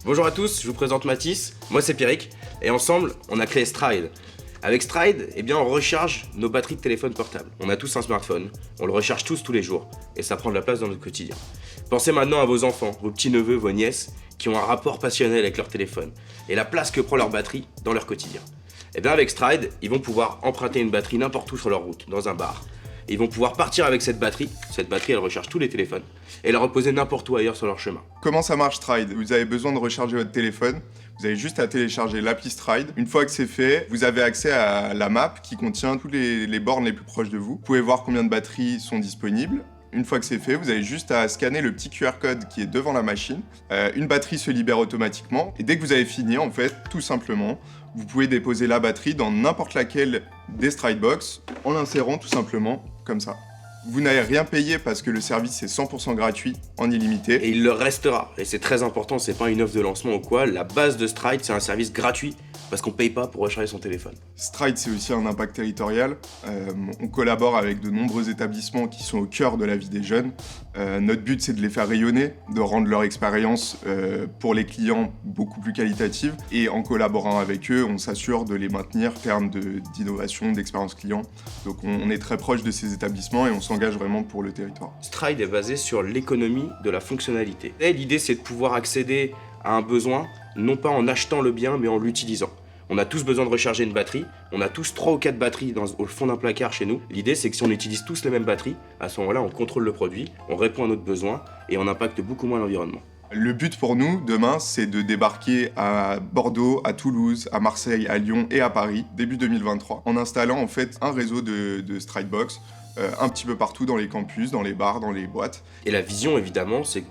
Bonjour à tous, je vous présente Mathis, moi c'est Pierrick, et ensemble on a créé Stride. Avec Stride, on recharge nos batteries de téléphone portable. On a tous un smartphone, on le recharge tous les jours, et ça prend de la place dans notre quotidien. Pensez maintenant à vos enfants, vos petits-neveux, vos nièces, qui ont un rapport passionnel avec leur téléphone, et la place que prend leur batterie dans leur quotidien. Avec Stride, ils vont pouvoir emprunter une batterie n'importe où sur leur route, dans un bar. Ils vont pouvoir partir avec cette batterie elle recharge tous les téléphones, et la reposer n'importe où ailleurs sur leur chemin. Comment ça marche Stride? Vous avez besoin de recharger votre téléphone, vous avez juste à télécharger l'appli Stride. Une fois que c'est fait, vous avez accès à la map qui contient tous les bornes les plus proches de vous. Vous pouvez voir combien de batteries sont disponibles. Une fois que c'est fait, vous avez juste à scanner le petit QR code qui est devant la machine. Une batterie se libère automatiquement. Et dès que vous avez fini, en fait, tout simplement, vous pouvez déposer la batterie dans n'importe laquelle des Stride Box en l'insérant tout simplement comme ça. Vous n'avez rien payé parce que le service est 100% gratuit, en illimité. Et il le restera. Et c'est très important, c'est pas une offre de lancement ou quoi. La base de Stride, c'est un service gratuit parce qu'on paye pas pour recharger son téléphone. Stride, c'est aussi un impact territorial. On collabore avec de nombreux établissements qui sont au cœur de la vie des jeunes. Notre but, c'est de les faire rayonner, de rendre leur expérience pour les clients beaucoup plus qualitative. Et en collaborant avec eux, on s'assure de les maintenir en termes d'innovation, d'expérience client. Donc on est très proche de ces établissements et on s'engage vraiment pour le territoire. Stride est basé sur l'économie de la fonctionnalité. Et l'idée, c'est de pouvoir accéder à un besoin, non pas en achetant le bien, mais en l'utilisant. On a tous besoin de recharger une batterie, on a tous 3 ou 4 batteries au fond d'un placard chez nous. L'idée, c'est que si on utilise tous les mêmes batteries, à ce moment-là, on contrôle le produit, on répond à notre besoin et on impacte beaucoup moins l'environnement. Le but pour nous, demain, c'est de débarquer à Bordeaux, à Toulouse, à Marseille, à Lyon et à Paris, début 2023, en installant en fait un réseau de Stride Box un petit peu partout dans les campus, dans les bars, dans les boîtes. Et la vision, évidemment, c'est que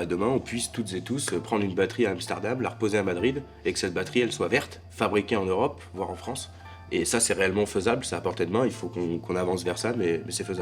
demain, on puisse toutes et tous prendre une batterie à Amsterdam, la reposer à Madrid, et que cette batterie, elle soit verte, fabriquée en Europe, voire en France. Et ça, c'est réellement faisable, c'est à portée de main, il faut qu'on avance vers ça, mais c'est faisable.